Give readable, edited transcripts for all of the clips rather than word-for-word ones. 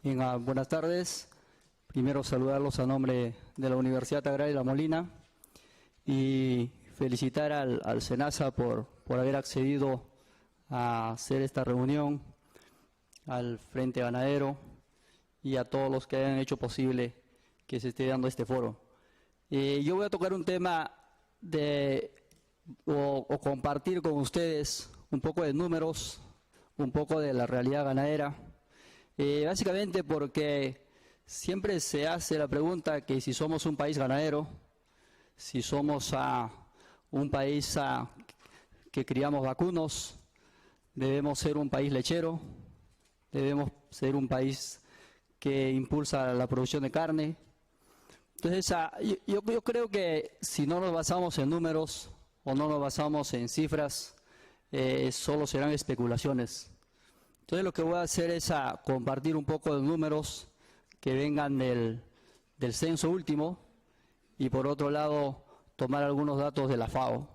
Bien, buenas tardes. Primero saludarlos a nombre de la Universidad Agraria La Molina y felicitar al SENASA por haber accedido a hacer esta reunión, al Frente Ganadero y a todos los que hayan hecho posible que se esté dando este foro. Yo voy a tocar un tema o compartir con ustedes un poco de números, un poco de la realidad ganadera, básicamente porque siempre se hace la pregunta que si somos un país ganadero, si somos un país que criamos vacunos, debemos ser un país lechero, debemos ser un país que impulsa la producción de carne. Entonces, yo creo que si no nos basamos en números o no nos basamos en cifras, solo serán especulaciones. Entonces, lo que voy a hacer es compartir un poco de números que vengan del censo último y, por otro lado, tomar algunos datos de la FAO.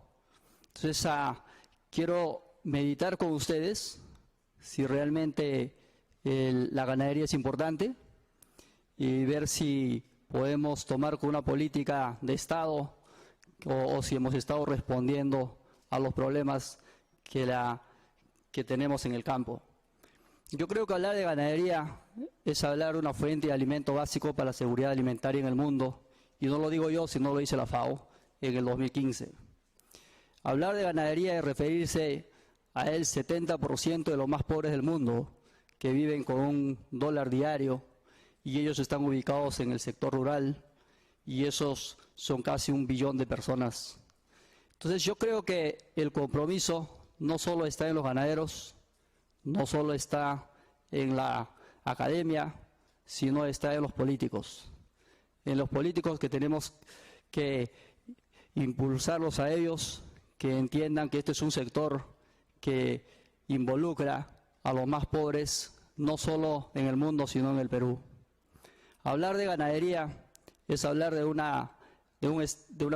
Entonces, quiero meditar con ustedes si realmente la ganadería es importante y ver si podemos tomar con una política de Estado o si hemos estado respondiendo a los problemas que tenemos en el campo. Yo creo que hablar de ganadería es hablar de una fuente de alimento básico para la seguridad alimentaria en el mundo, y no lo digo yo, sino lo dice la FAO en el 2015. Hablar de ganadería es referirse a el 70% de los más pobres del mundo, que viven con $1 diario, y ellos están ubicados en el sector rural, y esos son casi 1 billón de personas. Entonces yo creo que el compromiso no solo está en los ganaderos, no solo está en la academia, sino está en los políticos. En los políticos que tenemos que impulsarlos a ellos, que entiendan que este es un sector que involucra a los más pobres, no solo en el mundo, sino en el Perú. Hablar de ganadería es hablar de una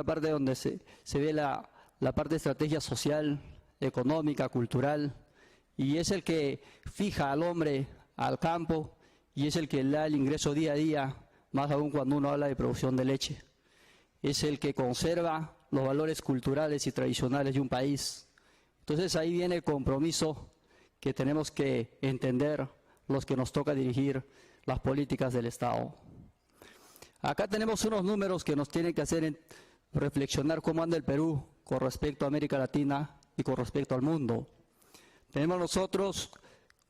parte donde se ve la parte de estrategia social, económica, cultural, y es el que fija al hombre al campo y es el que le da el ingreso día a día, más aún cuando uno habla de producción de leche. Es el que conserva los valores culturales y tradicionales de un país. Entonces ahí viene el compromiso que tenemos que entender los que nos toca dirigir las políticas del Estado. Acá tenemos unos números que nos tienen que hacer reflexionar cómo anda el Perú con respecto a América Latina y con respecto al mundo. Tenemos nosotros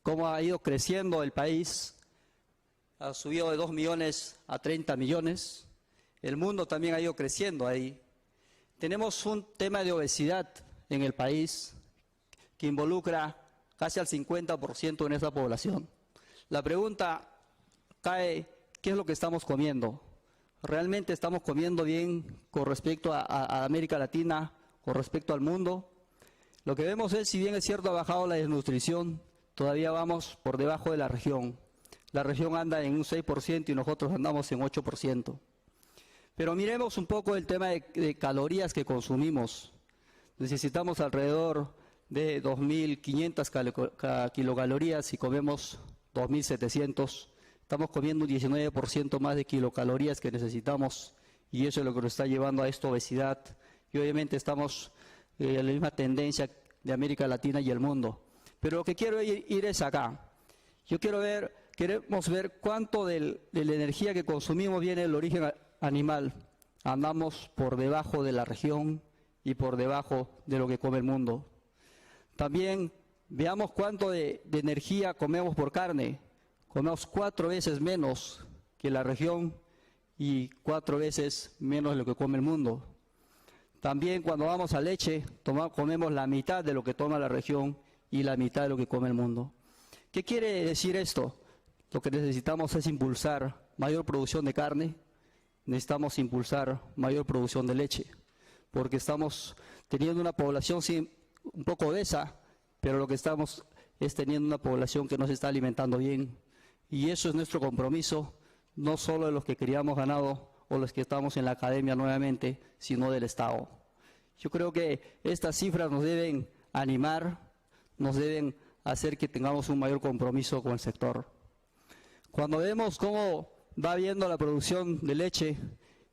cómo ha ido creciendo el país, ha subido de 2 millones a 30 millones, el mundo también ha ido creciendo ahí. Tenemos un tema de obesidad en el país que involucra casi al 50% en esa población. La pregunta cae, ¿qué es lo que estamos comiendo? ¿Realmente estamos comiendo bien con respecto a América Latina, con respecto al mundo? Lo que vemos es, si bien es cierto, ha bajado la desnutrición, todavía vamos por debajo de la región. La región anda en un 6% y nosotros andamos en 8%. Pero miremos un poco el tema de calorías que consumimos. Necesitamos alrededor de 2.500 kilocalorías y comemos 2.700. Estamos comiendo un 19% más de kilocalorías que necesitamos y eso es lo que nos está llevando a esta obesidad. Y obviamente estamos en la misma tendencia de América Latina y el mundo. Pero lo que quiero ir es acá. Queremos ver cuánto de la energía que consumimos viene del origen animal. Andamos por debajo de la región y por debajo de lo que come el mundo. También veamos cuánto de energía comemos por carne. Comemos 4 veces menos que la región y 4 veces menos de lo que come el mundo. También cuando vamos a leche, comemos la mitad de lo que toma la región y la mitad de lo que come el mundo. ¿Qué quiere decir esto? Lo que necesitamos es impulsar mayor producción de carne, necesitamos impulsar mayor producción de leche, porque estamos teniendo una población sí, un poco obesa, pero lo que estamos es teniendo una población que no se está alimentando bien. Y eso es nuestro compromiso, no solo de los que criamos ganado o los que estamos en la academia nuevamente, sino del Estado. Yo creo que estas cifras nos deben animar, nos deben hacer que tengamos un mayor compromiso con el sector. Cuando vemos cómo va viendo la producción de leche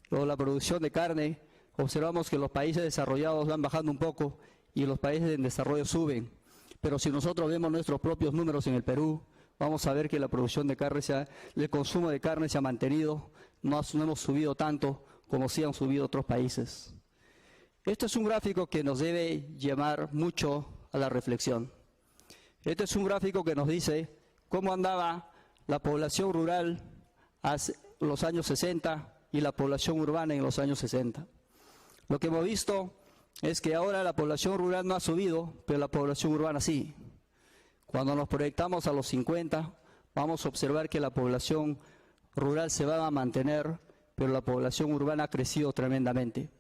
o la producción de carne, observamos que los países desarrollados van bajando un poco y los países en desarrollo suben. Pero si nosotros vemos nuestros propios números en el Perú, vamos a ver que la producción de carne, el consumo de carne se ha mantenido, no hemos subido tanto como sí han subido otros países. Este es un gráfico que nos debe llamar mucho a la reflexión. Este es un gráfico que nos dice cómo andaba la población rural hace los años 60 y la población urbana en los años 60. Lo que hemos visto es que ahora la población rural no ha subido, pero la población urbana sí. Cuando nos proyectamos a los 50, vamos a observar que la población rural se va a mantener, pero la población urbana ha crecido tremendamente.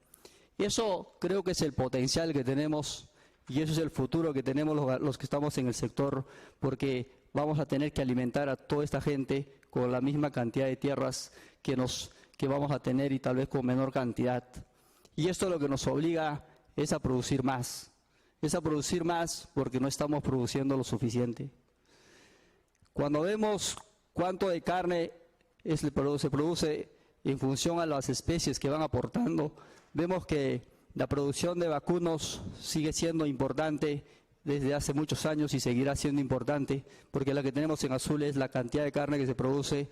Y eso creo que es el potencial que tenemos y eso es el futuro que tenemos los que estamos en el sector, porque vamos a tener que alimentar a toda esta gente con la misma cantidad de tierras que vamos a tener y tal vez con menor cantidad. Y esto lo que nos obliga es a producir más. Es a producir más porque no estamos produciendo lo suficiente. Cuando vemos cuánto de carne se produce en función a las especies que van aportando, vemos que la producción de vacunos sigue siendo importante desde hace muchos años y seguirá siendo importante, porque la que tenemos en azul es la cantidad de carne que se produce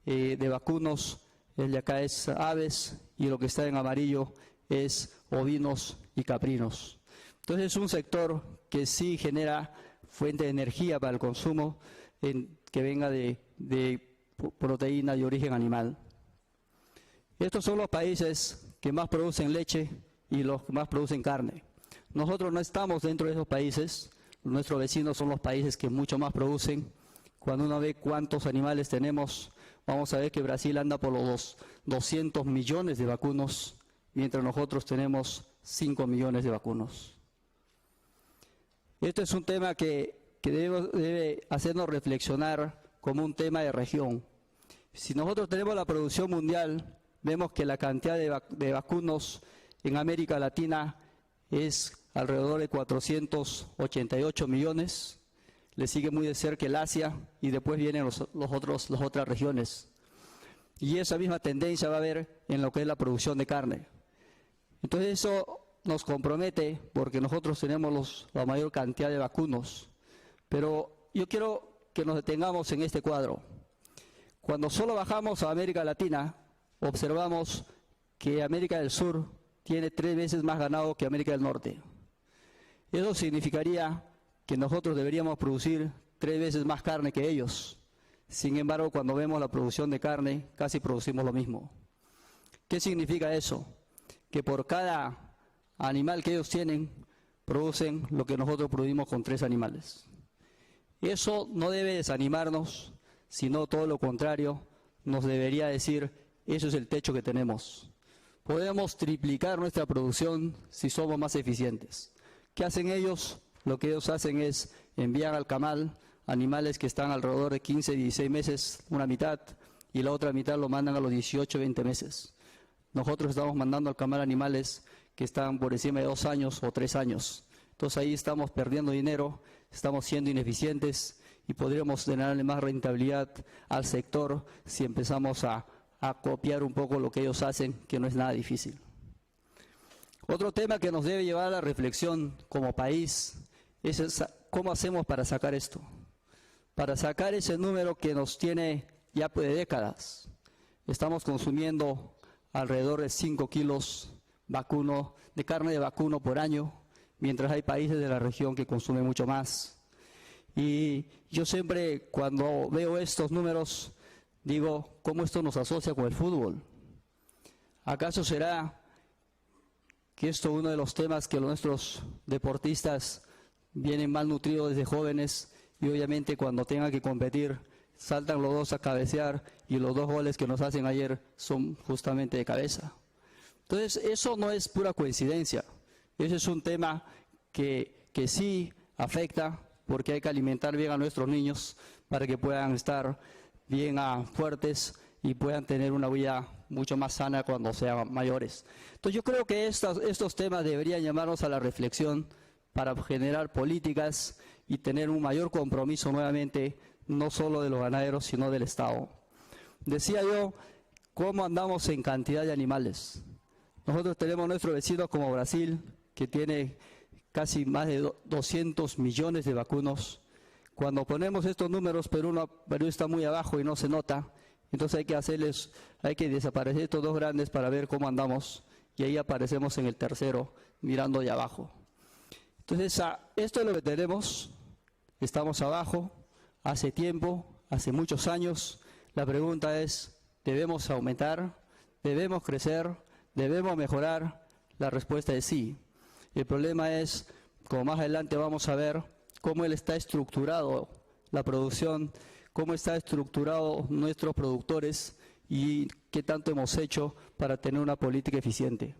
de vacunos, el de acá es aves y lo que está en amarillo es ovinos y caprinos. Entonces es un sector que sí genera fuente de energía para el consumo que venga de proteína de origen animal. Estos son los países que más producen leche y los que más producen carne. Nosotros no estamos dentro de esos países, nuestros vecinos son los países que mucho más producen. Cuando uno ve cuántos animales tenemos, vamos a ver que Brasil anda por los 200 millones de vacunos, mientras nosotros tenemos 5 millones de vacunos. Este es un tema que debe hacernos reflexionar como un tema de región. Si nosotros tenemos la producción mundial, vemos que la cantidad de vacunos en América Latina es alrededor de 488 millones, le sigue muy de cerca el Asia y después vienen las otras regiones. Y esa misma tendencia va a haber en lo que es la producción de carne. Entonces eso nos compromete porque nosotros tenemos la mayor cantidad de vacunos. Pero yo quiero que nos detengamos en este cuadro. Cuando solo bajamos a América Latina, observamos que América del Sur tiene 3 veces más ganado que América del Norte. Eso significaría que nosotros deberíamos producir 3 veces más carne que ellos. Sin embargo, cuando vemos la producción de carne, casi producimos lo mismo. ¿Qué significa eso? Que por cada animal que ellos tienen, producen lo que nosotros producimos con 3 animales. Eso no debe desanimarnos, sino todo lo contrario, nos debería decir, eso es el techo que tenemos. Podemos triplicar nuestra producción si somos más eficientes. ¿Qué hacen ellos? Lo que ellos hacen es enviar al camal animales que están alrededor de 15, 16 meses, una mitad, y la otra mitad lo mandan a los 18, 20 meses. Nosotros estamos mandando al camal animales que están por encima de 2 años o 3 años. Entonces ahí estamos perdiendo dinero, estamos siendo ineficientes y podríamos generarle más rentabilidad al sector si empezamos a copiar un poco lo que ellos hacen, que no es nada difícil. Otro tema que nos debe llevar a la reflexión como país es cómo hacemos para sacar esto, para sacar ese número que nos tiene ya de décadas. Estamos consumiendo alrededor de 5 kilos de carne de vacuno por año, mientras hay países de la región que consumen mucho más. Y yo siempre cuando veo estos números digo, ¿cómo esto nos asocia con el fútbol? ¿Acaso será que esto es uno de los temas que nuestros deportistas vienen mal nutridos desde jóvenes y obviamente cuando tengan que competir saltan los dos a cabecear y los 2 goles que nos hacen ayer son justamente de cabeza? Entonces eso no es pura coincidencia, ese es un tema que sí afecta porque hay que alimentar bien a nuestros niños para que puedan estar bien fuertes y puedan tener una vida mucho más sana cuando sean mayores. Entonces yo creo que estos temas deberían llamarnos a la reflexión para generar políticas y tener un mayor compromiso nuevamente no solo de los ganaderos, sino del Estado. Decía yo, ¿cómo andamos en cantidad de animales? Nosotros tenemos nuestros vecinos como Brasil, que tiene casi más de 200 millones de vacunos. Cuando ponemos estos números, Perú está muy abajo y no se nota. Entonces hay que desaparecer estos dos grandes para ver cómo andamos. Y ahí aparecemos en el tercero, mirando de abajo. Entonces, esto es lo que tenemos. Estamos abajo, hace tiempo, hace muchos años. La pregunta es, ¿debemos aumentar? ¿Debemos crecer? ¿Debemos mejorar? La respuesta es sí. El problema es, como más adelante vamos a ver, cómo está estructurado la producción, cómo está estructurado nuestros productores y qué tanto hemos hecho para tener una política eficiente.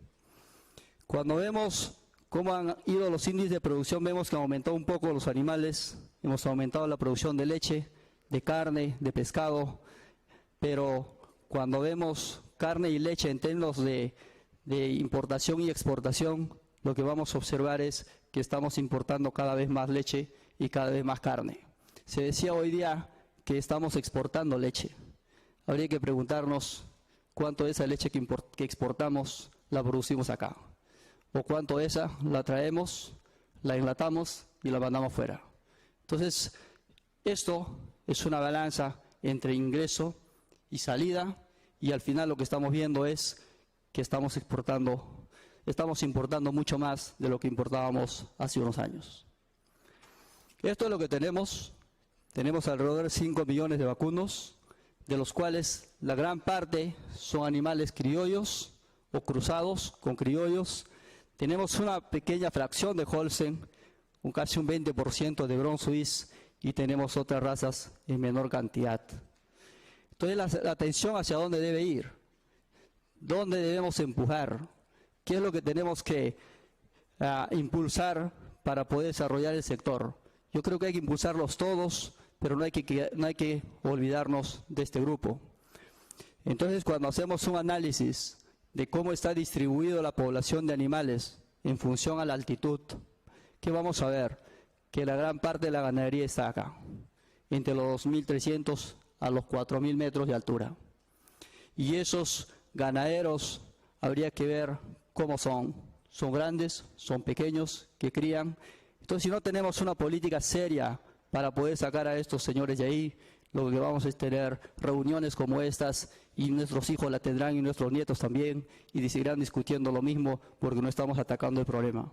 Cuando vemos cómo han ido los índices de producción, vemos que han aumentado un poco los animales, hemos aumentado la producción de leche, de carne, de pescado, pero cuando vemos carne y leche en términos de importación y exportación, lo que vamos a observar es que estamos importando cada vez más leche y cada vez más carne. Se decía hoy día que estamos exportando leche. Habría que preguntarnos cuánto de esa leche que exportamos la producimos acá, o cuánto de esa la traemos, la enlatamos y la mandamos fuera. Entonces, esto es una balanza entre ingreso y salida, y al final lo que estamos viendo es que estamos importando mucho más de lo que importábamos hace unos años. Esto es lo que tenemos. Tenemos alrededor de 5 millones de vacunos, de los cuales la gran parte son animales criollos o cruzados con criollos. Tenemos una pequeña fracción de Holstein, casi un 20% de Bron Suisse, y tenemos otras razas en menor cantidad. Entonces la atención hacia dónde debe ir, dónde debemos empujar, qué es lo que tenemos que impulsar para poder desarrollar el sector. Yo creo que hay que impulsarlos todos, pero no hay que olvidarnos de este grupo. Entonces, cuando hacemos un análisis de cómo está distribuida la población de animales en función a la altitud, ¿qué vamos a ver? Que la gran parte de la ganadería está acá, entre los 2.300 a los 4.000 metros de altura. Y esos ganaderos habría que ver cómo son. Son grandes, son pequeños, que crían. Entonces, si no tenemos una política seria para poder sacar a estos señores de ahí, lo que vamos a es tener reuniones como estas, y nuestros hijos la tendrán y nuestros nietos también, y seguirán discutiendo lo mismo porque no estamos atacando el problema.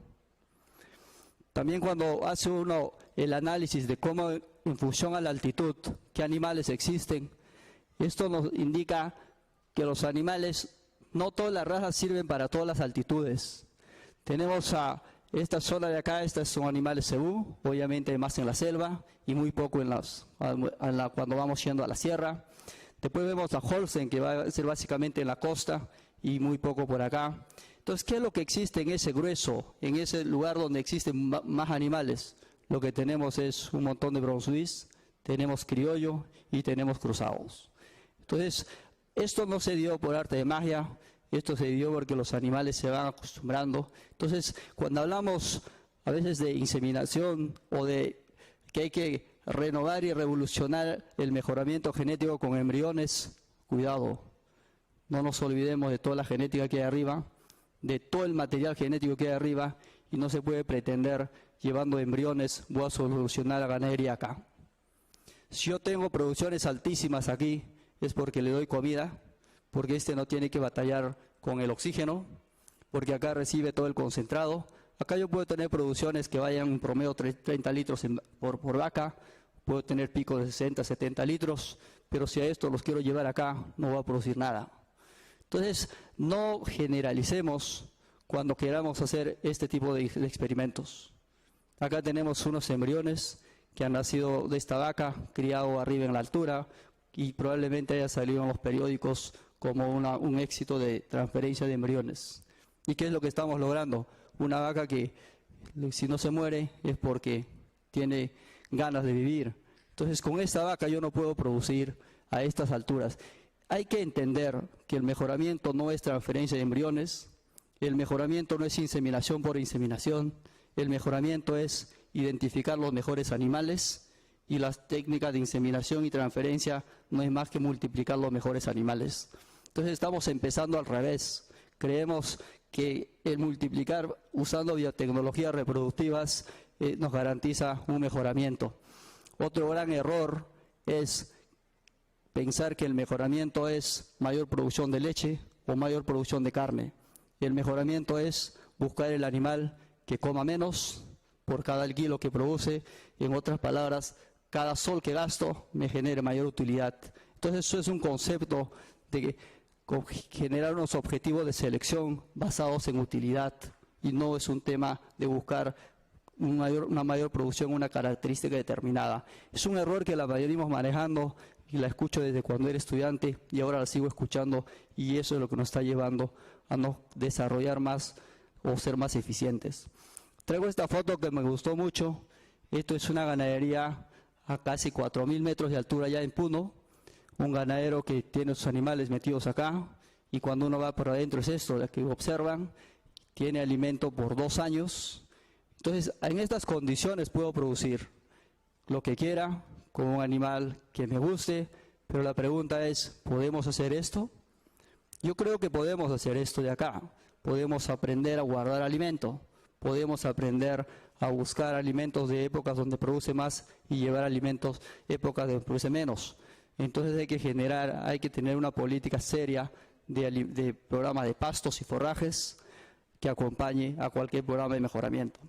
También cuando hace uno el análisis de cómo, en función a la altitud, qué animales existen, esto nos indica que los animales, no todas las razas sirven para todas las altitudes. Tenemos a esta zona de acá, estos son animales cebú, obviamente más en la selva y muy poco cuando vamos yendo a la sierra. Después vemos a Holstein, que va a ser básicamente en la costa y muy poco por acá. Entonces, ¿qué es lo que existe en ese grueso, en ese lugar donde existen más animales? Lo que tenemos es un montón de Bron Suisse, tenemos criollo y tenemos cruzados. Entonces, esto no se dio por arte de magia, esto se dio porque los animales se van acostumbrando. Entonces, cuando hablamos a veces de inseminación o de que hay que renovar y revolucionar el mejoramiento genético con embriones, cuidado, no nos olvidemos de toda la genética que hay arriba, de todo el material genético que hay arriba, y no se puede pretender, llevando embriones, voy a solucionar la ganadería acá. Si yo tengo producciones altísimas aquí, es porque le doy comida, porque no tiene que batallar con el oxígeno, porque acá recibe todo el concentrado. Acá yo puedo tener producciones que vayan en promedio 30 litros por vaca, puedo tener picos de 60, 70 litros, pero si a esto los quiero llevar acá, no voy a producir nada. Entonces, no generalicemos cuando queramos hacer este tipo de experimentos. Acá tenemos unos embriones que han nacido de esta vaca, criado arriba en la altura, y probablemente haya salido en los periódicos como un éxito de transferencia de embriones. ¿Y qué es lo que estamos logrando? Una vaca que, si no se muere, es porque tiene ganas de vivir. Entonces, con esta vaca yo no puedo producir a estas alturas. Hay que entender que el mejoramiento no es transferencia de embriones, el mejoramiento no es inseminación por inseminación, el mejoramiento es identificar los mejores animales y las técnicas de inseminación y transferencia no es más que multiplicar los mejores animales. Entonces estamos empezando al revés. Creemos que el multiplicar usando biotecnologías reproductivas nos garantiza un mejoramiento. Otro gran error es pensar que el mejoramiento es mayor producción de leche o mayor producción de carne. El mejoramiento es buscar el animal que coma menos por cada kilo que produce. En otras palabras, cada sol que gasto me genere mayor utilidad. Entonces eso es un concepto de generar unos objetivos de selección basados en utilidad y no es un tema de buscar una mayor producción, una característica determinada. Es un error que la venimos manejando y la escucho desde cuando era estudiante y ahora la sigo escuchando y eso es lo que nos está llevando a no desarrollar más o ser más eficientes. Traigo esta foto que me gustó mucho. Esto es una ganadería a casi 4.000 metros de altura ya en Puno, un ganadero que tiene sus animales metidos acá y cuando uno va por adentro es esto, lo que observan, tiene alimento por 2 años. Entonces, en estas condiciones puedo producir lo que quiera con un animal que me guste, pero la pregunta es, ¿podemos hacer esto? Yo creo que podemos hacer esto de acá. Podemos aprender a guardar alimento, podemos aprender a buscar alimentos de épocas donde produce más y llevar alimentos épocas donde produce menos. Entonces hay que tener una política seria de programa de pastos y forrajes que acompañe a cualquier programa de mejoramiento.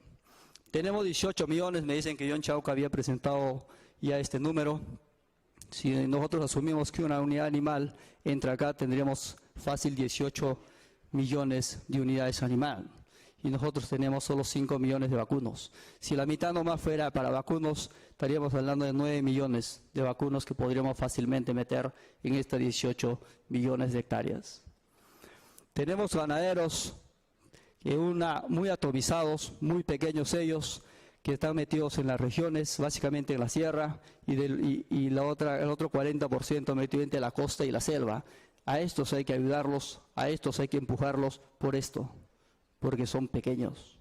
Tenemos 18 millones, me dicen que John Chauca había presentado ya este número. Si nosotros asumimos que una unidad animal entra acá, tendríamos fácil 18 millones de unidades animal. Y nosotros tenemos solo 5 millones de vacunos. Si la mitad nomás fuera para vacunos, estaríamos hablando de 9 millones de vacunos que podríamos fácilmente meter en estas 18 millones de hectáreas. Tenemos ganaderos muy atomizados, muy pequeños ellos, que están metidos en las regiones, básicamente en la sierra, y el otro 40% metido entre la costa y la selva. A estos hay que ayudarlos, a estos hay que empujarlos por esto, porque son pequeños.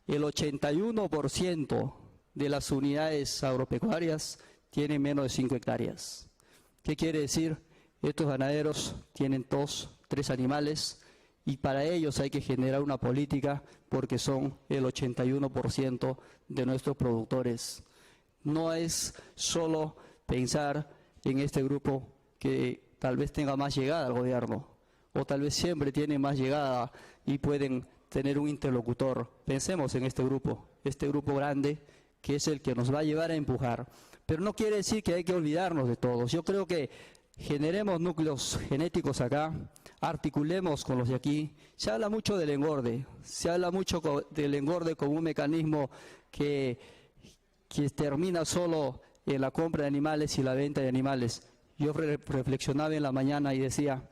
El 81% de las unidades agropecuarias tienen menos de 5 hectáreas. ¿Qué quiere decir? Estos ganaderos tienen 2, 3 animales, y para ellos hay que generar una política porque son el 81% de nuestros productores. No es solo pensar en este grupo que tal vez tenga más llegada al gobierno o tal vez siempre tiene más llegada y pueden tener un interlocutor. Pensemos en este grupo grande que es el que nos va a llevar a empujar. Pero no quiere decir que hay que olvidarnos de todos. Yo creo que generemos núcleos genéticos acá, articulemos con los de aquí. Se habla mucho del engorde, se habla mucho del engorde como un mecanismo que termina solo en la compra de animales y la venta de animales. Yo reflexionaba en la mañana y decía,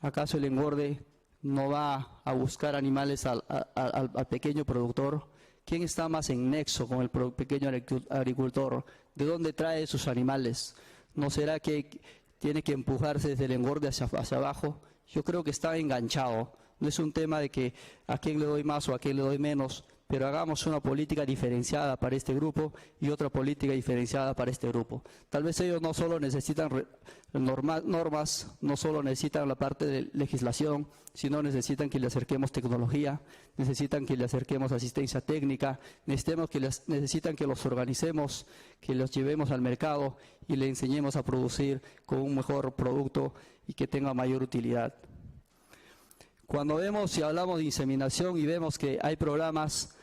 ¿acaso el engorde no va a buscar animales al pequeño productor? ¿Quién está más en nexo con el pequeño agricultor? ¿De dónde trae sus animales? ¿No será que tiene que empujarse desde el engorde hacia abajo? Yo creo que está enganchado. No es un tema de que a quién le doy más o a quién le doy menos, pero hagamos una política diferenciada para este grupo y otra política diferenciada para este grupo. Tal vez ellos no solo necesitan normas, no solo necesitan la parte de legislación, sino necesitan que le acerquemos tecnología, necesitan que le acerquemos asistencia técnica, necesitan que los organicemos, que los llevemos al mercado y le enseñemos a producir con un mejor producto y que tenga mayor utilidad. Cuando vemos y hablamos de inseminación y vemos que hay programas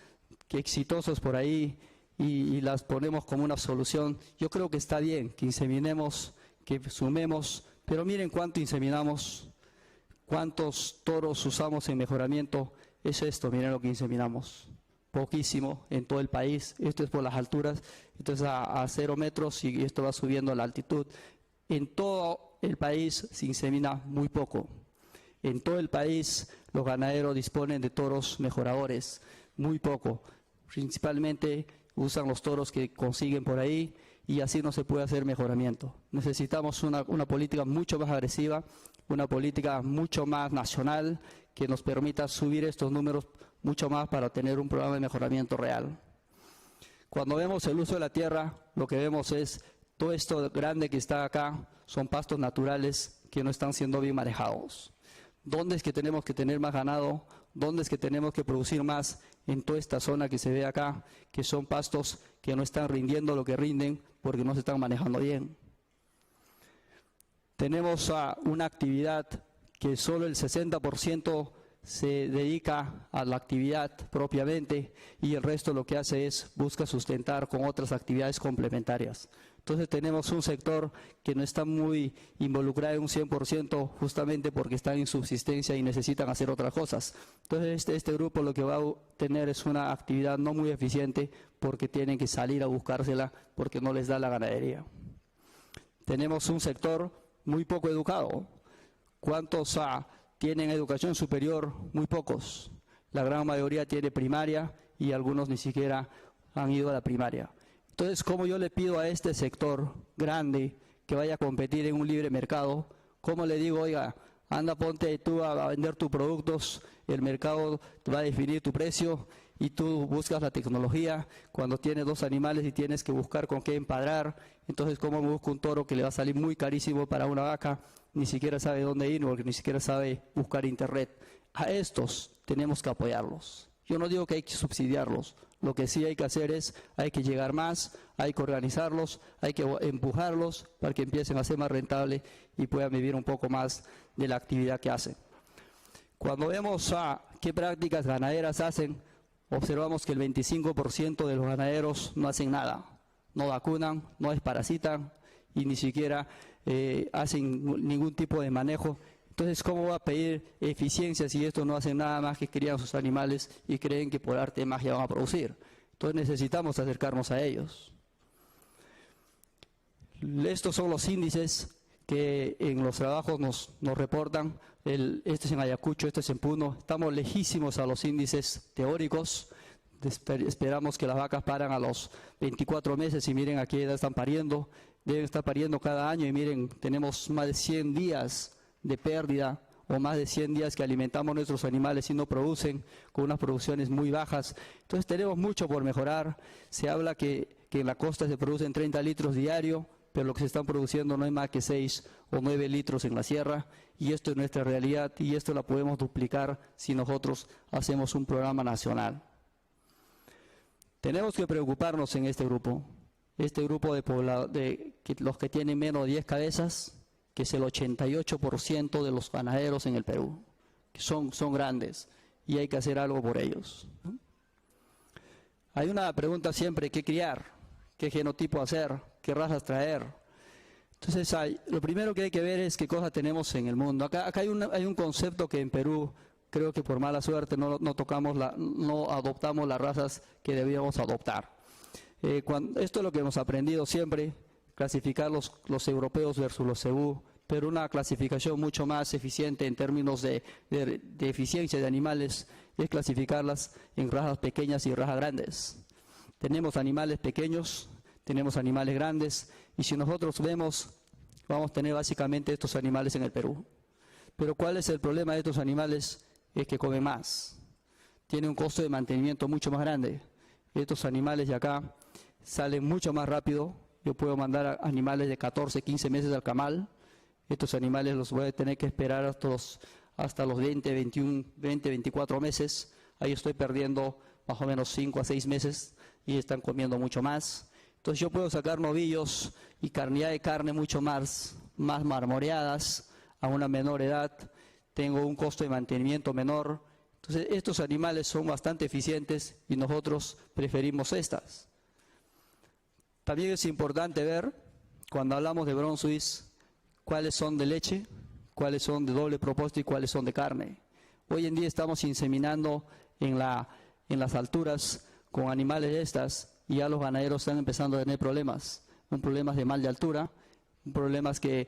exitosos por ahí y las ponemos como una solución, yo creo que está bien que inseminemos, que sumemos, pero miren cuánto inseminamos, cuántos toros usamos en mejoramiento, es esto, miren lo que inseminamos, poquísimo en todo el país, esto es por las alturas, esto es a 0 metros y esto va subiendo a la altitud. En todo el país se insemina muy poco. En todo el país los ganaderos disponen de toros mejoradores, muy poco. Principalmente usan los toros que consiguen por ahí y así no se puede hacer mejoramiento. Necesitamos una política mucho más agresiva, una política mucho más nacional que nos permita subir estos números mucho más para tener un programa de mejoramiento real. Cuando vemos el uso de la tierra, lo que vemos es todo esto grande que está acá, son pastos naturales que no están siendo bien manejados. ¿Dónde es que tenemos que tener más ganado? ¿Dónde es que tenemos que producir más? En toda esta zona que se ve acá, que son pastos que no están rindiendo lo que rinden porque no se están manejando bien. Tenemos una actividad que solo el 60% se dedica a la actividad propiamente y el resto lo que hace es busca sustentar con otras actividades complementarias. Entonces tenemos un sector que no está muy involucrado en un 100% justamente porque están en subsistencia y necesitan hacer otras cosas. Entonces este grupo lo que va a tener es una actividad no muy eficiente porque tienen que salir a buscársela porque no les da la ganadería. Tenemos un sector muy poco educado. ¿Cuántos tienen educación superior? Muy pocos. La gran mayoría tiene primaria y algunos ni siquiera han ido a la primaria. Entonces, ¿cómo yo le pido a este sector grande que vaya a competir en un libre mercado? ¿Cómo le digo, oiga, anda, ponte tú a vender tus productos, el mercado te va a definir tu precio y tú buscas la tecnología cuando tienes 2 animales y tienes que buscar con qué empadrar? Entonces, ¿cómo me busco un toro que le va a salir muy carísimo para una vaca? Ni siquiera sabe dónde ir porque ni siquiera sabe buscar internet. A estos tenemos que apoyarlos. Yo no digo que hay que subsidiarlos. Lo que sí hay que hacer es, hay que llegar más, hay que organizarlos, hay que empujarlos para que empiecen a ser más rentables y puedan vivir un poco más de la actividad que hacen. Cuando vemos qué prácticas ganaderas hacen, observamos que el 25% de los ganaderos no hacen nada. No vacunan, no desparasitan y ni siquiera hacen ningún tipo de manejo. Entonces, ¿cómo va a pedir eficiencia si estos no hacen nada más que crían sus animales y creen que por arte de magia van a producir? Entonces necesitamos acercarnos a ellos. Estos son los índices que en los trabajos nos reportan. Este es en Ayacucho, este es en Puno. Estamos lejísimos a los índices teóricos. Esperamos que las vacas paran a los 24 meses y miren a qué edad están pariendo. Deben estar pariendo cada año y miren, tenemos más de 100 días de pérdida o más de 100 días que alimentamos nuestros animales y no producen, con unas producciones muy bajas. Entonces tenemos mucho por mejorar. Se habla que en la costa se producen 30 litros diario, pero lo que se están produciendo no es más que 6 o 9 litros en la sierra, y esto es nuestra realidad y esto la podemos duplicar si nosotros hacemos un programa nacional. Tenemos que preocuparnos en este grupo de los que tienen menos de 10 cabezas, que es el 88% de los ganaderos en el Perú, que son grandes y hay que hacer algo por ellos. Hay una pregunta siempre: ¿qué criar? ¿Qué genotipo hacer? ¿Qué razas traer? Entonces, lo primero que hay que ver es qué cosas tenemos en el mundo. Acá hay un concepto que en Perú, creo que por mala suerte no adoptamos las razas que debíamos adoptar. Esto es lo que hemos aprendido siempre: clasificar los europeos versus los cebú, pero una clasificación mucho más eficiente en términos de eficiencia de animales es clasificarlas en razas pequeñas y razas grandes. Tenemos animales pequeños, tenemos animales grandes, y si nosotros vemos, vamos a tener básicamente estos animales en el Perú. Pero ¿cuál es el problema de estos animales? Es que comen más, tiene un costo de mantenimiento mucho más grande. Estos animales de acá salen mucho más rápido. Yo puedo mandar a animales de 14, 15 meses al camal. Estos animales los voy a tener que esperar hasta los 20, 21, 20, 24 meses. Ahí estoy perdiendo más o menos 5 a 6 meses y están comiendo mucho más. Entonces yo puedo sacar novillos y cantidad de carne mucho más marmoreadas a una menor edad. Tengo un costo de mantenimiento menor. Entonces estos animales son bastante eficientes y nosotros preferimos estas. También es importante ver, cuando hablamos de Brown Swiss, cuáles son de leche, cuáles son de doble propósito y cuáles son de carne. Hoy en día estamos inseminando en las alturas con animales de estas y ya los ganaderos están empezando a tener problemas de mal de altura, problemas que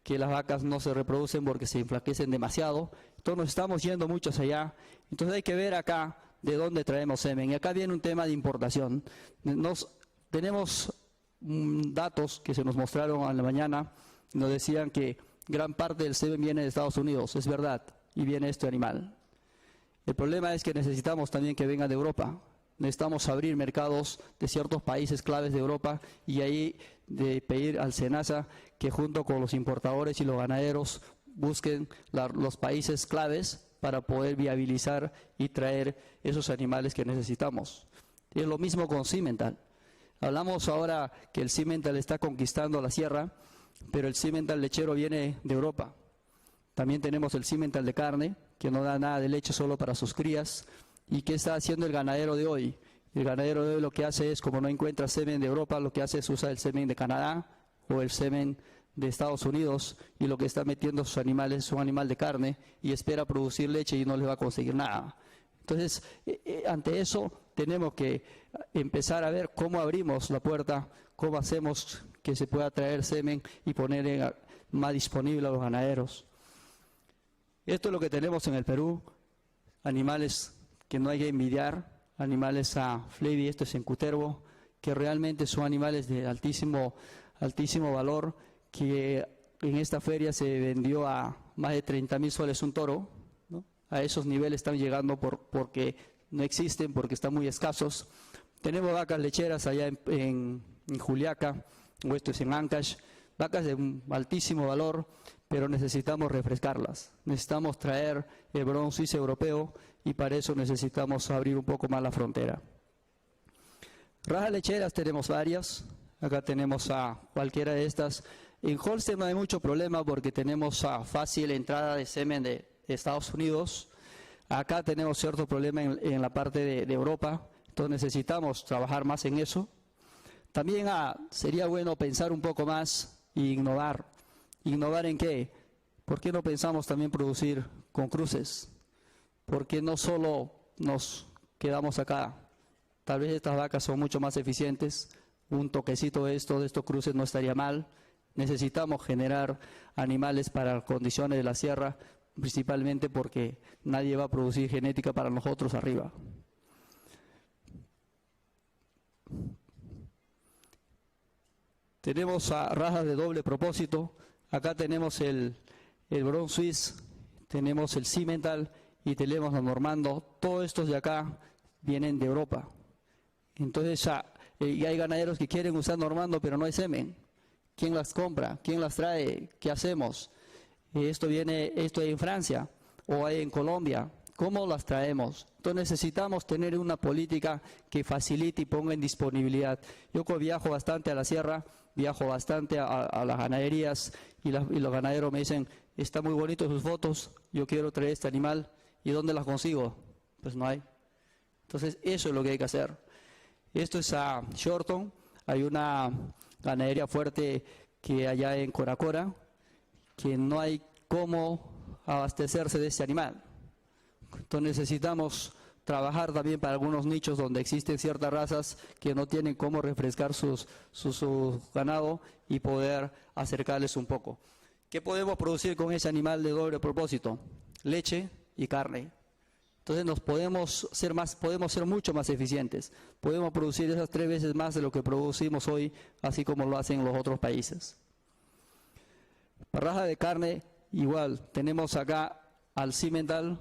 las vacas no se reproducen porque se enflaquecen demasiado. Entonces nos estamos yendo mucho hacia allá. Entonces hay que ver acá de dónde traemos semen. Y acá viene un tema de importación. Tenemos datos que se nos mostraron a la mañana, nos decían que gran parte del semen viene de Estados Unidos, es verdad, y viene este animal. El problema es que necesitamos también que venga de Europa. necesitamos abrir mercados de ciertos países claves de Europa y ahí de pedir al SENASA que junto con los importadores y los ganaderos busquen los países claves para poder viabilizar y traer esos animales que necesitamos. Es lo mismo con Simmental. Hablamos ahora que el Simmental está conquistando la sierra, pero el Simmental lechero viene de Europa. También tenemos el Simmental de carne, que no da nada de leche solo para sus crías. ¿Y qué está haciendo el ganadero de hoy? El ganadero de hoy lo que hace es, como no encuentra semen de Europa, lo que hace es usar el semen de Canadá o el semen de Estados Unidos, y lo que está metiendo a sus animales es un animal de carne y espera producir leche y no les va a conseguir nada. Entonces, ante eso tenemos que empezar a ver cómo abrimos la puerta, cómo hacemos que se pueda traer semen y poner más disponible a los ganaderos. Esto es lo que tenemos en el Perú, animales que no hay que envidiar, animales a Flevi, esto es en Cutervo, que realmente son animales de altísimo valor, que en esta feria se vendió a más de 30.000 soles un toro, ¿no? A esos niveles están llegando porque no existen, porque están muy escasos. Tenemos vacas lecheras allá en Juliaca, o esto es en Ancash, vacas de un altísimo valor, pero necesitamos refrescarlas. Necesitamos traer el Brown Swiss europeo y para eso necesitamos abrir un poco más la frontera. Rajas lecheras tenemos varias. Acá tenemos a cualquiera de estas. En Holstein no hay mucho problema porque tenemos fácil entrada de semen de Estados Unidos. Acá tenemos cierto problema en la parte de Europa, entonces necesitamos trabajar más en eso. También sería bueno pensar un poco más e innovar. ¿Innovar en qué? ¿Por qué no pensamos también producir con cruces? ¿Por qué no solo nos quedamos acá? Tal vez estas vacas son mucho más eficientes. Un toquecito de estos cruces no estaría mal. Necesitamos generar animales para condiciones de la sierra, principalmente porque nadie va a producir genética para nosotros arriba. Tenemos rajas de doble propósito. Acá tenemos el Brown Swiss, tenemos el Simmental y tenemos el Normando. Todos estos de acá vienen de Europa. Entonces y hay ganaderos que quieren usar Normando, pero no hay semen. ¿Quién las compra? ¿Quién las trae? ¿Qué hacemos? Esto hay en Francia o hay en Colombia. ¿Cómo las traemos? Entonces necesitamos tener una política que facilite y ponga en disponibilidad. Yo viajo bastante a la sierra, viajo bastante a las ganaderías y los ganaderos me dicen, está muy bonito sus fotos, yo quiero traer este animal, ¿y dónde las consigo? Pues no hay. Entonces eso es lo que hay que hacer. Esto es a Shorton, hay una ganadería fuerte que allá en Coracora, que no hay cómo abastecerse de ese animal. Entonces necesitamos trabajar también para algunos nichos donde existen ciertas razas que no tienen cómo refrescar su ganado y poder acercarles un poco. ¿Qué podemos producir con ese animal de doble propósito? Leche y carne. Entonces podemos ser mucho más eficientes. Podemos producir esas 3 veces más de lo que producimos hoy, así como lo hacen los otros países. Raja de carne, igual, tenemos acá al Simmental,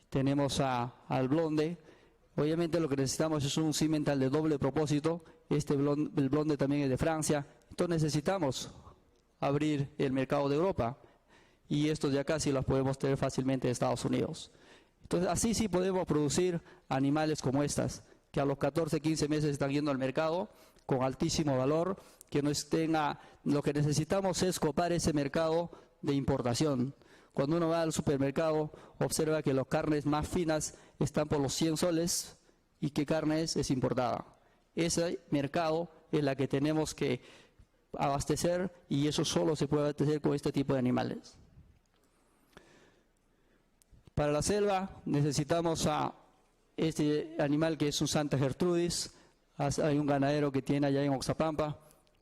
tenemos al Blonde. Obviamente lo que necesitamos es un Simmental de doble propósito. El Blonde también es de Francia. Entonces necesitamos abrir el mercado de Europa. Y estos de acá sí los podemos tener fácilmente de Estados Unidos. Entonces así sí podemos producir animales como estas, que a los 14, 15 meses están yendo al mercado con altísimo valor, que no estén lo que necesitamos es copar ese mercado de importación. Cuando uno va al supermercado, observa que las carnes más finas están por los 100 soles y qué carne es importada. Ese mercado es la que tenemos que abastecer y eso solo se puede abastecer con este tipo de animales. Para la selva necesitamos a este animal que es un Santa Gertrudis. Hay un ganadero que tiene allá en Oxapampa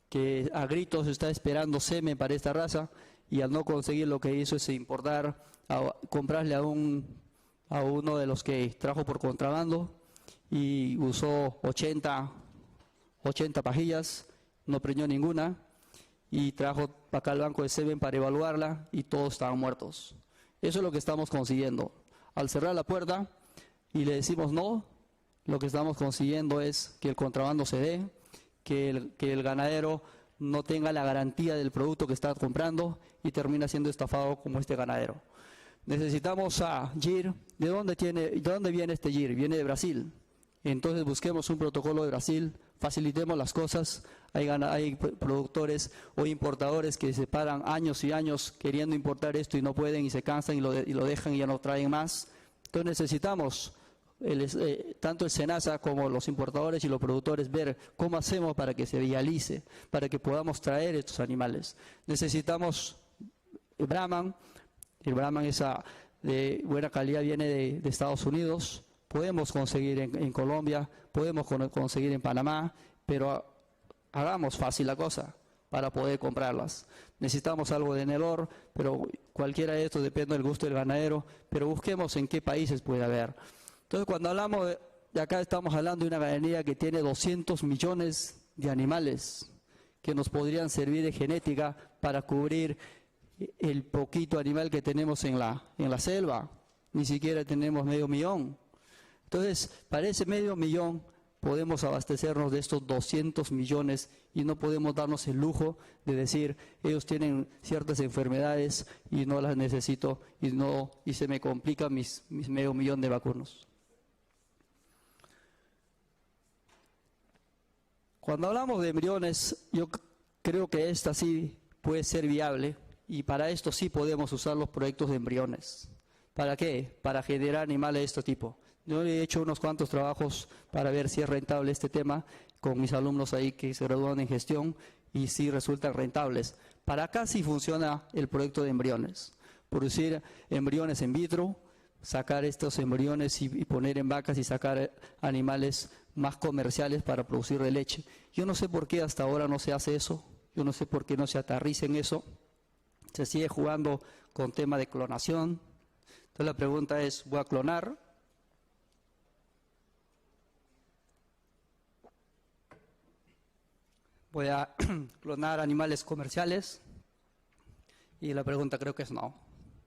que a gritos está esperando semen para esta raza y al no conseguir lo que hizo es comprarle a uno de los que trajo por contrabando y usó 80 pajillas, no preñó ninguna y trajo para acá el banco de semen para evaluarla y todos estaban muertos. Eso es lo que estamos consiguiendo. Al cerrar la puerta y le decimos no, lo que estamos consiguiendo es que el contrabando se dé, que el ganadero no tenga la garantía del producto que está comprando y termina siendo estafado como este ganadero. Necesitamos a GIR. ¿De dónde viene este GIR? Viene de Brasil. Entonces busquemos un protocolo de Brasil, facilitemos las cosas. Hay productores o importadores que se paran años y años queriendo importar esto y no pueden y se cansan y lo dejan y ya no traen más. Entonces necesitamos tanto el SENASA como los importadores y los productores ver cómo hacemos para que se vialice, para que podamos traer estos animales. Necesitamos el Brahman es de buena calidad, viene de Estados Unidos, podemos conseguir en Colombia, podemos conseguir en Panamá, pero hagamos fácil la cosa para poder comprarlas. Necesitamos algo de Nelor, pero cualquiera de estos depende del gusto del ganadero, pero busquemos en qué países puede haber. Entonces, cuando hablamos de acá, estamos hablando de una ganadería que tiene 200 millones de animales que nos podrían servir de genética para cubrir el poquito animal que tenemos en la selva. Ni siquiera tenemos 500.000. Entonces, para ese 500.000 podemos abastecernos de estos 200 millones y no podemos darnos el lujo de decir, ellos tienen ciertas enfermedades y no las necesito y se me complican mis 500.000 de vacunos. Cuando hablamos de embriones, yo creo que esta sí puede ser viable y para esto sí podemos usar los proyectos de embriones. ¿Para qué? Para generar animales de este tipo. Yo he hecho unos cuantos trabajos para ver si es rentable este tema con mis alumnos ahí que se gradúan en gestión y sí resultan rentables. Para acá sí funciona el proyecto de embriones. Producir embriones in vitro, sacar estos embriones y poner en vacas y sacar animales más comerciales para producir de leche. Yo no sé por qué hasta ahora no se hace eso, yo no sé por qué no se aterriza en eso. Se sigue jugando con tema de clonación. Entonces la pregunta es, ¿voy a clonar? ¿Voy a clonar animales comerciales? Y la pregunta creo que es no,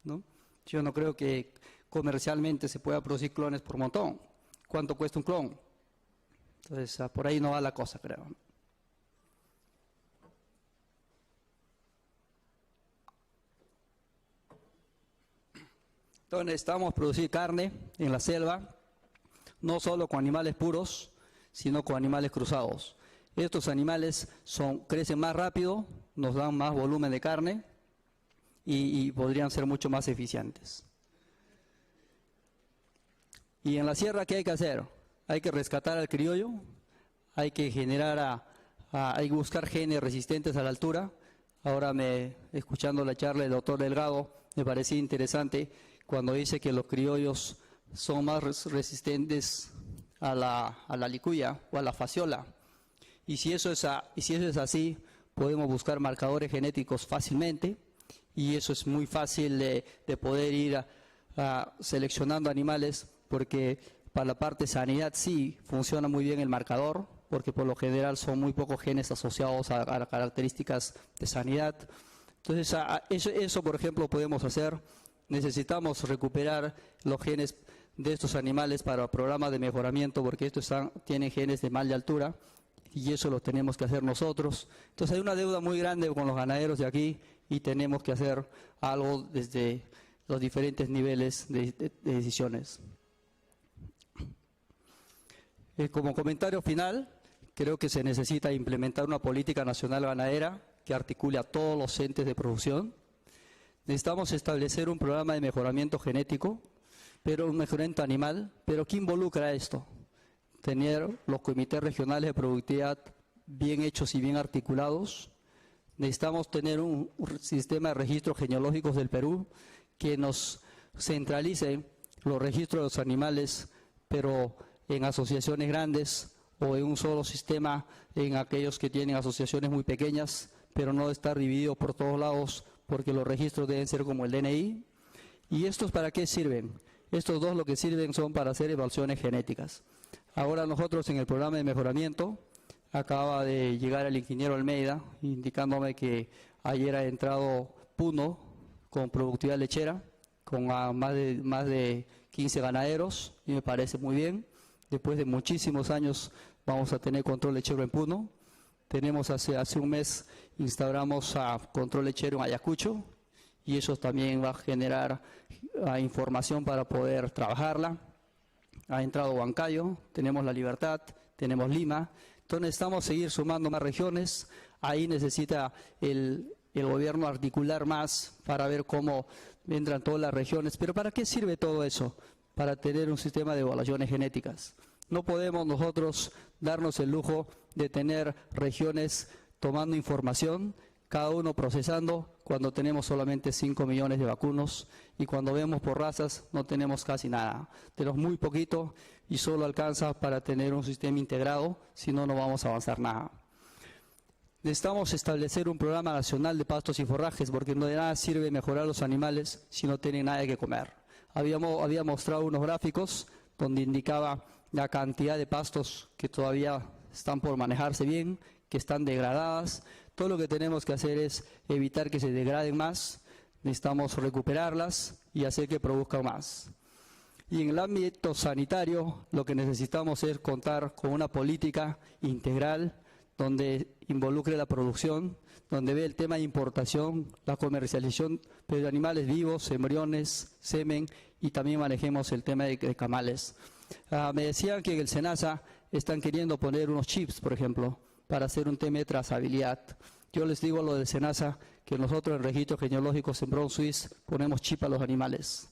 ¿no? Yo no creo que comercialmente se pueda producir clones por montón. ¿Cuánto cuesta un clon? Entonces, por ahí no va la cosa, creo. Entonces necesitamos producir carne en la selva, no solo con animales puros, sino con animales cruzados. Estos animales crecen más rápido, nos dan más volumen de carne y podrían ser mucho más eficientes. Y en la sierra, ¿qué hay que hacer? Hay que rescatar al criollo, hay que hay que buscar genes resistentes a la altura. Ahora, escuchando la charla del doctor Delgado, me parecía interesante cuando dice que los criollos son más resistentes a la licuya o a la fasciola. Y si eso es así, podemos buscar marcadores genéticos fácilmente y eso es muy fácil de poder ir seleccionando animales, porque para la parte de sanidad sí funciona muy bien el marcador, porque por lo general son muy pocos genes asociados a características de sanidad. Entonces, eso por ejemplo podemos hacer. Necesitamos recuperar los genes de estos animales para programas de mejoramiento, porque estos tienen genes de mal de altura y eso lo tenemos que hacer nosotros. Entonces hay una deuda muy grande con los ganaderos de aquí y tenemos que hacer algo desde los diferentes niveles de decisiones. Como comentario final, creo que se necesita implementar una política nacional ganadera que articule a todos los entes de producción. Necesitamos establecer un programa de mejoramiento genético, pero un mejoramiento animal, pero ¿qué involucra esto? Tener los comités regionales de productividad bien hechos y bien articulados. Necesitamos tener un sistema de registros genealógicos del Perú que nos centralice los registros de los animales, pero en asociaciones grandes o en un solo sistema en aquellos que tienen asociaciones muy pequeñas, pero no estar dividido por todos lados, porque los registros deben ser como el DNI. ¿Y estos para qué sirven? Estos dos lo que sirven son para hacer evaluaciones genéticas. Ahora nosotros en el programa de mejoramiento, acaba de llegar el ingeniero Almeida indicándome que ayer ha entrado Puno con productividad lechera, con más de 15 ganaderos, y me parece muy bien. Después de muchísimos años vamos a tener control lechero en Puno. Tenemos hace un mes instauramos a control lechero en Ayacucho y eso también va a generar información para poder trabajarla. Ha entrado Huancayo, tenemos La Libertad, tenemos Lima. Entonces necesitamos seguir sumando más regiones. Ahí necesita el gobierno articular más para ver cómo entran todas las regiones. Pero ¿para qué sirve todo eso? Para tener un sistema de evaluaciones genéticas. No podemos nosotros darnos el lujo de tener regiones tomando información, cada uno procesando, cuando tenemos solamente 5 millones de vacunos y cuando vemos por razas no tenemos casi nada. Tenemos muy poquito y solo alcanza para tener un sistema integrado, si no, no vamos a avanzar nada. Necesitamos establecer un programa nacional de pastos y forrajes porque no de nada sirve mejorar los animales si no tienen nada que comer. Había mostrado unos gráficos donde indicaba la cantidad de pastos que todavía están por manejarse bien, que están degradadas. Todo lo que tenemos que hacer es evitar que se degraden más, necesitamos recuperarlas y hacer que produzcan más. Y en el ámbito sanitario lo que necesitamos es contar con una política integral donde involucre la producción, donde ve el tema de importación, la comercialización de animales vivos, embriones, semen y también manejemos el tema de camales. Me decían que en el SENASA están queriendo poner unos chips, por ejemplo, para hacer un tema de trazabilidad. Yo les digo a lo del SENASA que nosotros en registros genealógicos en Brown Swiss ponemos chip a los animales.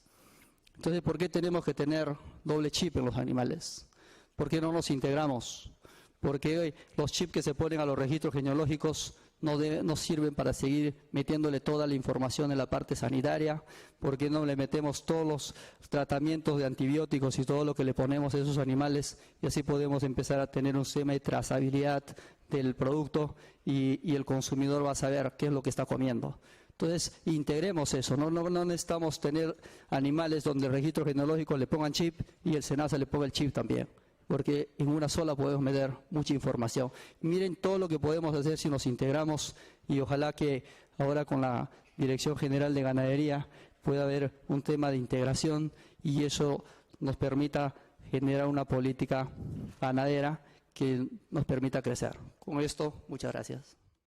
Entonces, ¿por qué tenemos que tener doble chip en los animales? ¿Por qué no nos integramos? Porque hoy los chips que se ponen a los registros genealógicos no sirven para seguir metiéndole toda la información en la parte sanitaria, porque no le metemos todos los tratamientos de antibióticos y todo lo que le ponemos a esos animales y así podemos empezar a tener un sistema de trazabilidad del producto y el consumidor va a saber qué es lo que está comiendo. Entonces, integremos eso, no necesitamos tener animales donde el registro genealógico le pongan chip y el SENASA le ponga el chip también, porque en una sola podemos meter mucha información. Miren todo lo que podemos hacer si nos integramos y ojalá que ahora con la Dirección General de Ganadería pueda haber un tema de integración y eso nos permita generar una política ganadera que nos permita crecer. Con esto, muchas gracias.